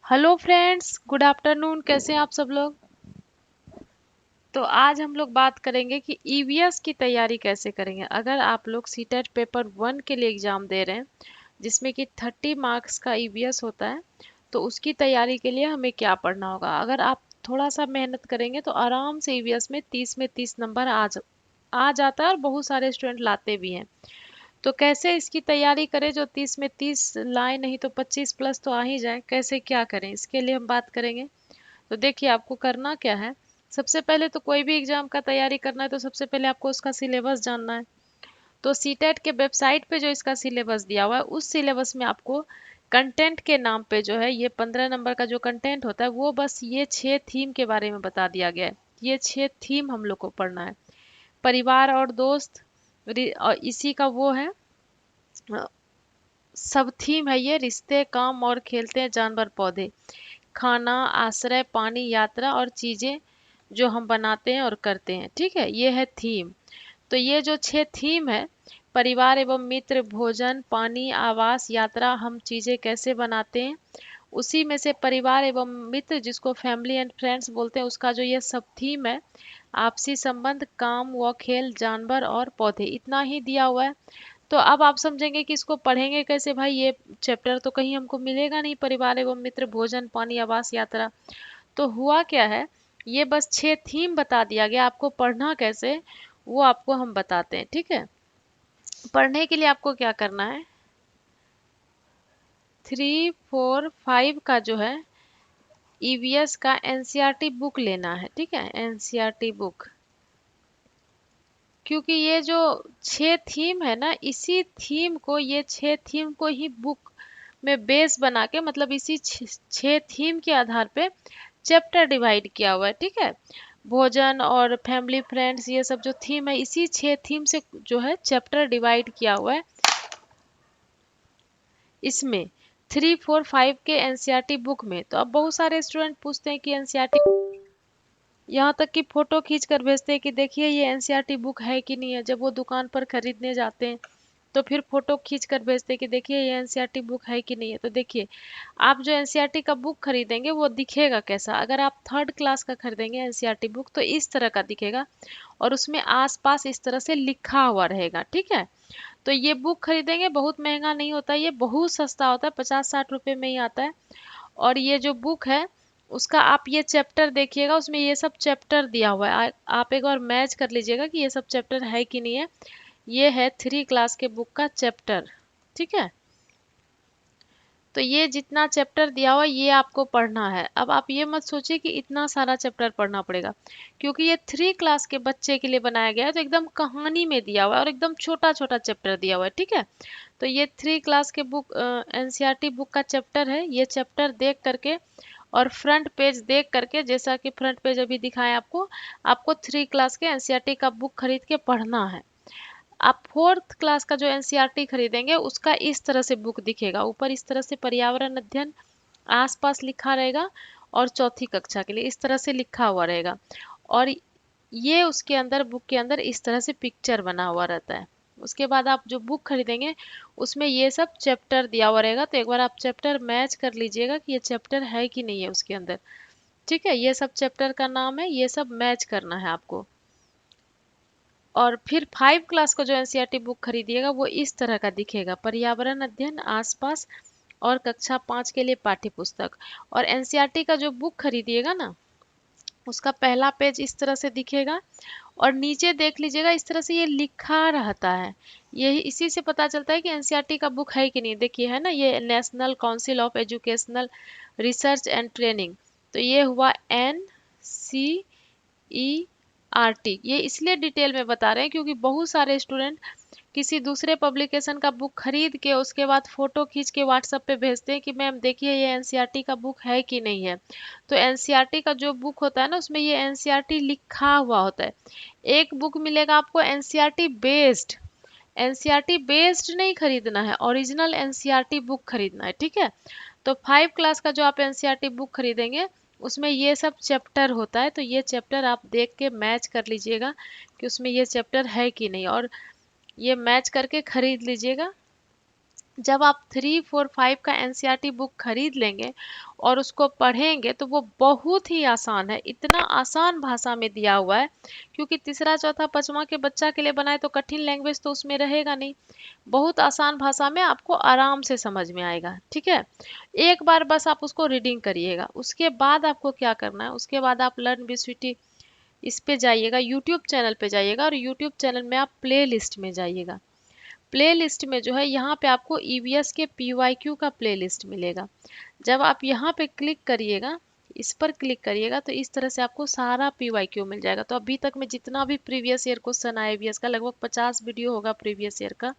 Hello friends, good afternoon. कैसे हैं आप सब लोग? तो आज हम लोग बात करेंगे कि ईवीएस की तैयारी कैसे करेंगे। अगर आप लोग सीटेट पेपर 1 के लिए एग्जाम दे रहे हैं जिसमें कि 30 मार्क्स का ईवीएस होता है, तो उसकी तैयारी के लिए हमें क्या पढ़ना होगा। अगर आप थोड़ा सा मेहनत करेंगे तो आराम से ईवीएस में 30 नंबर आ जाता है और बहुत सारे स्टूडेंट लाते भी हैं। तो कैसे इसकी तैयारी करें जो 30 में 30 लाए, नहीं तो 25 प्लस तो आ ही जाए। कैसे क्या करें इसके लिए हम बात करेंगे। तो देखिए, आपको करना क्या है। सबसे पहले तो कोई भी एग्जाम का तैयारी करना है तो सबसे पहले आपको उसका सिलेबस जानना है। तो सीटेट के वेबसाइट पे जो इसका सिलेबस दिया हुआ है उस सिलेबस में आपको कंटेंट के नाम पे जो है ये 15 नंबर का जो कंटेंट होता है वो बस ये 6 थीम के बारे में बता दिया गया है। ये 6 थीम हम लोग को पढ़ना है। परिवार और दोस्त, और इसी का वो है, सब थीम है ये। रिश्ते, काम और खेलते हैं, जानवर, पौधे, खाना, आश्रय, पानी, यात्रा और चीजें जो हम बनाते हैं और करते हैं। ठीक है, ये है थीम। तो ये जो 6 थीम है, परिवार एवं मित्र, भोजन, पानी, आवास, यात्रा, हम चीजें कैसे बनाते हैं, उसी में से परिवार एवं मित्र जिसको फैमिली एंड फ्रेंड्स बोलते हैं उसका जो ये सब थीम है, आपसी संबंध, काम व खेल, जानवर और पौधे, इतना ही दिया हुआ है। तो अब आप समझेंगे कि इसको पढ़ेंगे कैसे भाई। ये चैप्टर तो कहीं हमको मिलेगा नहीं, परिवार एवं मित्र, भोजन, पानी, आवास, यात्रा। तो हुआ क्या है, ये बस 6 थीम बता दिया गया, आपको पढ़ना कैसे वो आपको हम बताते हैं। ठीक है, पढ़ने के लिए आपको क्या करना है, 3, 4, 5 का जो है ईवीएस का एनसीईआरटी बुक लेना है। ठीक है, एनसीईआरटी बुक। क्योंकि ये जो 6 थीम है ना, इसी थीम को, ये 6 थीम को ही बुक में बेस बना के, मतलब इसी 6 थीम के आधार पे चैप्टर डिवाइड किया हुआ है। ठीक है, भोजन और फैमिली फ्रेंड्स, ये सब जो थीम है इसी 6 थीम से जो है चैप्टर डिवाइड किया हुआ है इसमें, 3, 4, 5 के एनसीईआरटी बुक में। तो अब बहुत सारे स्टूडेंट पूछते हैं कि एनसीईआरटी, यहाँ तक कि फोटो खींच कर भेजते हैं कि देखिए ये एनसीईआरटी बुक है कि नहीं है। जब वो दुकान पर खरीदने जाते हैं तो फिर फोटो खींच कर भेजते हैं कि देखिए ये एनसीईआरटी बुक है कि नहीं है। तो देखिए, आप जो एनसीईआरटी का बुक खरीदेंगे वो दिखेगा कैसा। अगर आप 3rd क्लास का खरीदेंगे एनसीईआरटी बुक तो इस तरह का दिखेगा, और उसमें आसपास इस तरह से लिखा हुआ रहेगा। ठीक है, तो ये बुक खरीदेंगे, बहुत महंगा नहीं होता, ये बहुत सस्ता होता है, 50-60 रुपए में ही आता है। और ये जो बुक है उसका आप ये चैप्टर देखिएगा, उसमें ये सब चैप्टर दिया हुआ है। आप एक बार मैच कर लीजिएगा कि ये सब चैप्टर है कि नहीं है। ये है 3 क्लास के बुक का चैप्टर। ठीक है, तो ये जितना चैप्टर दिया हुआ है ये आपको पढ़ना है। अब आप ये मत सोचिए कि इतना सारा चैप्टर पढ़ना पड़ेगा, क्योंकि ये 3 क्लास के बच्चे के लिए बनाया गया है। तो एकदम कहानी में दिया हुआ है और एकदम छोटा छोटा चैप्टर दिया हुआ है। ठीक है, तो ये 3 क्लास के बुक, एनसीईआरटी बुक का चैप्टर है। ये चैप्टर देख करके और फ्रंट पेज देख करके, जैसा कि फ्रंट पेज अभी दिखाएं आपको, आपको 3 क्लास के एनसीईआरटी का बुक खरीद के पढ़ना है। आप 4th क्लास का जो एनसीईआरटी खरीदेंगे उसका इस तरह से बुक दिखेगा, ऊपर इस तरह से पर्यावरण अध्ययन आसपास लिखा रहेगा, और चौथी कक्षा के लिए इस तरह से लिखा हुआ रहेगा। और ये उसके अंदर, बुक के अंदर इस तरह से पिक्चर बना हुआ रहता है। उसके बाद आप जो बुक खरीदेंगे उसमें ये सब चैप्टर दिया हुआ रहेगा। तो एक बार आप चैप्टर मैच कर लीजिएगा कि ये चैप्टर है कि नहीं है उसके अंदर। ठीक है, ये सब चैप्टर का नाम है, ये सब मैच करना है आपको। और फिर 5 क्लास का जो एनसीईआरटी बुक खरीदिएगा वो इस तरह का दिखेगा, पर्यावरण अध्ययन आसपास और कक्षा 5 के लिए पाठ्य पुस्तक। और एनसीईआरटी का जो बुक खरीदिएगा ना, उसका पहला पेज इस तरह से दिखेगा, और नीचे देख लीजिएगा इस तरह से ये लिखा रहता है। ये इसी से पता चलता है कि एनसीईआरटी का बुक है कि नहीं। देखिए है ना, ये national council of educational research and training. तो ये हुआ एनसीईआरटी। ये इसलिए डिटेल में बता रहे हैं क्योंकि बहुत सारे स्टूडेंट किसी दूसरे पब्लिकेशन का बुक खरीद के उसके बाद फोटो खींच के व्हाट्सएप पे भेजते हैं कि मैम देखिए ये एनसीईआरटी का बुक है कि नहीं है। तो एनसीईआरटी का जो बुक होता है ना उसमें ये एनसीईआरटी लिखा हुआ होता है। एक बुक मिलेगा आपको एनसीईआरटी बेस्ड, एनसीईआरटी बेस्ड नहीं खरीदना है, ओरिजिनल एनसीईआरटी बुक खरीदना है। ठीक है, तो 5 क्लास का जो आप एनसीईआरटी बुक खरीदेंगे उसमें ये सब चैप्टर होता है। तो ये चैप्टर आप देख के मैच कर लीजिएगा कि उसमें ये चैप्टर है कि नहीं, और ये मैच करके खरीद लीजिएगा। जब आप 3, 4, 5 का एनसीईआरटी बुक खरीद लेंगे और उसको पढ़ेंगे तो वो बहुत ही आसान है, इतना आसान भाषा में दिया हुआ है, क्योंकि तीसरा चौथा पांचवा के बच्चा के लिए बनाए तो कठिन लैंग्वेज तो उसमें रहेगा नहीं। बहुत आसान भाषा में आपको आराम से समझ में आएगा, ठीक है। एक बार बस आप उसको रीडिंग करिएगा, उसके बाद आपको क्या करना है, उसके बाद आप लर्न बीस्वीटी इस पे जाइएगा, यूट्यूब चैनल पे जाइएगा और यूट्यूब चैनल में आप प्ले लिस्ट में जाइएगा। प्ले लिस्ट में जो है यहाँ पे आपको ईवीएस के पीवाईक्यू का प्ले लिस्ट मिलेगा। जब आप यहाँ पे क्लिक करिएगा, इस पर क्लिक करिएगा तो इस तरह से आपको सारा पीवाईक्यू मिल जाएगा। तो अभी तक में जितना भी प्रीवियस ईयर क्वेश्चन आया ईवीएस का, लगभग 50 वीडियो होगा प्रीवियस ईयर का,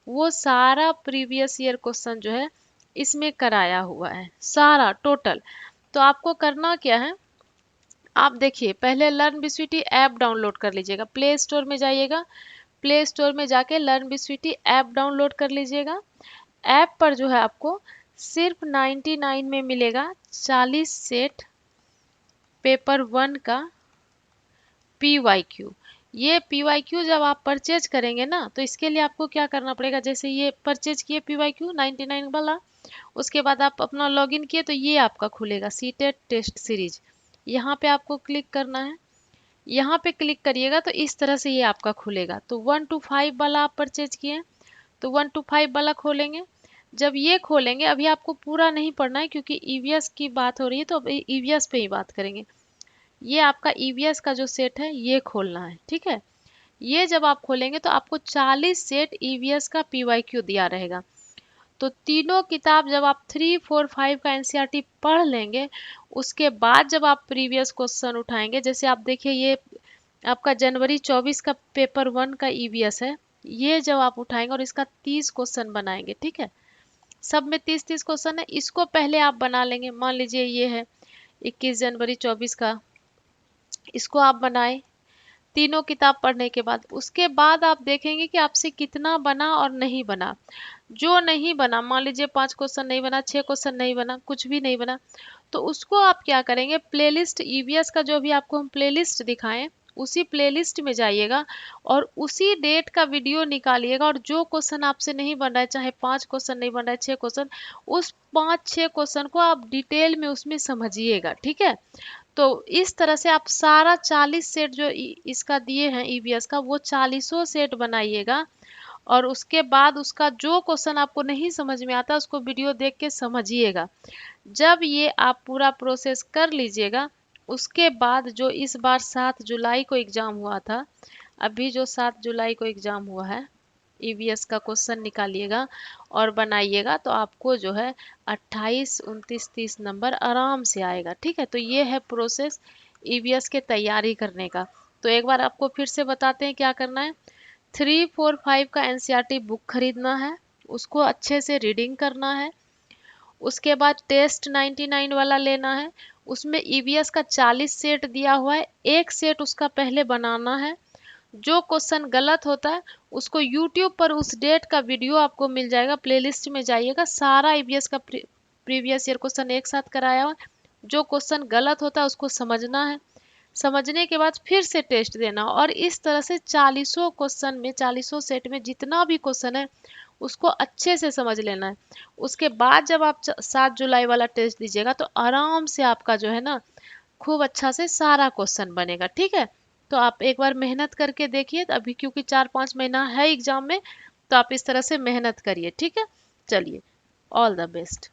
वो सारा प्रीवियस ईयर क्वेश्चन जो है इसमें कराया हुआ है, सारा टोटल। तो आपको करना क्या है, आप देखिए पहले लर्न बीस्वीटी ऐप डाउनलोड कर लीजिएगा, प्ले स्टोर में जाइएगा, प्ले स्टोर में जाके लर्न बीस्वीटी ऐप डाउनलोड कर लीजिएगा। ऐप पर जो है आपको सिर्फ 99 में मिलेगा 40 सेट पेपर 1 का पीवाईक्यू। ये पीवाईक्यू जब आप परचेज करेंगे ना, तो इसके लिए आपको क्या करना पड़ेगा, जैसे ये परचेज किए पीवाईक्यू 99 वाला, उसके बाद आप अपना लॉगिन किए तो ये आपका खुलेगा सीटेट टेस्ट सीरीज। यहाँ पे आपको क्लिक करना है, यहाँ पे क्लिक करिएगा तो इस तरह से ये आपका खुलेगा। तो 1 to 5 वाला आप परचेज किए तो 1 to 5 वाला खोलेंगे। जब ये खोलेंगे, अभी आपको पूरा नहीं पढ़ना है क्योंकि ईवीएस की बात हो रही है, तो अब ईवीएस पे ही बात करेंगे। ये आपका ईवीएस का जो सेट है ये खोलना है, ठीक है। ये जब आप खोलेंगे तो आपको 40 सेट ईवीएस का पीवाईक्यू दिया रहेगा। तो तीनों किताब जब आप 3, 4, 5 का एनसीईआरटी पढ़ लेंगे, उसके बाद जब आप प्रीवियस क्वेश्चन उठाएंगे, जैसे आप देखिए ये आपका जनवरी 24 का पेपर 1 का ईवीएस है, ये जब आप उठाएंगे और इसका 30 क्वेश्चन बनाएंगे, ठीक है। सब में 30-30 क्वेश्चन है, इसको पहले आप बना लेंगे। मान लीजिए ये है 21 जनवरी 24 का, इसको आप बनाए तीनों किताब पढ़ने के बाद। उसके बाद आप देखेंगे कि आपसे कितना बना और नहीं बना। जो नहीं बना, मान लीजिए 5 क्वेश्चन नहीं बना, 6 क्वेश्चन नहीं बना, कुछ भी नहीं बना, तो उसको आप क्या करेंगे, प्लेलिस्ट ईवीएस का जो भी आपको हम प्लेलिस्ट दिखाएं, उसी प्लेलिस्ट में जाइएगा और उसी डेट का वीडियो निकालिएगा, और जो क्वेश्चन आपसे नहीं बन रहा है, चाहे 5 क्वेश्चन नहीं बन रहा है, 6 क्वेश्चन, उस 5-6 क्वेश्चन को आप डिटेल में उसमें समझिएगा, ठीक है। तो इस तरह से आप सारा 40 सेट जो इसका दिए हैं ईवीएस का, वो 40 सेट बनाइएगा। और उसके बाद उसका जो क्वेश्चन आपको नहीं समझ में आता उसको वीडियो देख के समझिएगा। जब ये आप पूरा प्रोसेस कर लीजिएगा, उसके बाद जो इस बार 7 जुलाई को एग्जाम हुआ था, अभी जो 7 जुलाई को एग्जाम हुआ है, ईवीएस का क्वेश्चन निकालिएगा और बनाइएगा तो आपको जो है 28, 29, 30 नंबर आराम से आएगा, ठीक है। तो ये है प्रोसेस ईवीएस के तैयारी करने का। तो एक बार आपको फिर से बताते हैं क्या करना है। 3, 4, 5 का एनसीईआरटी बुक खरीदना है, उसको अच्छे से रीडिंग करना है। उसके बाद टेस्ट 99 वाला लेना है, उसमें ईवीएस का 40 सेट दिया हुआ है, एक सेट उसका पहले बनाना है। जो क्वेश्चन गलत होता है उसको यूट्यूब पर उस डेट का वीडियो आपको मिल जाएगा, प्लेलिस्ट में जाइएगा, सारा ईवीएस का प्रीवियस ईयर क्वेश्चन एक साथ कराया हुआ। जो क्वेश्चन गलत होता है उसको समझना है, समझने के बाद फिर से टेस्ट देना, और इस तरह से 40 क्वेश्चन में, 40 सेट में जितना भी क्वेश्चन है उसको अच्छे से समझ लेना है। उसके बाद जब आप 7 जुलाई वाला टेस्ट दीजिएगा तो आराम से आपका जो है ना खूब अच्छा से सारा क्वेश्चन बनेगा, ठीक है। तो आप एक बार मेहनत करके देखिए, अभी क्योंकि 4-5 महीना है एग्जाम में, तो आप इस तरह से मेहनत करिए, ठीक है। चलिए, ऑल द बेस्ट।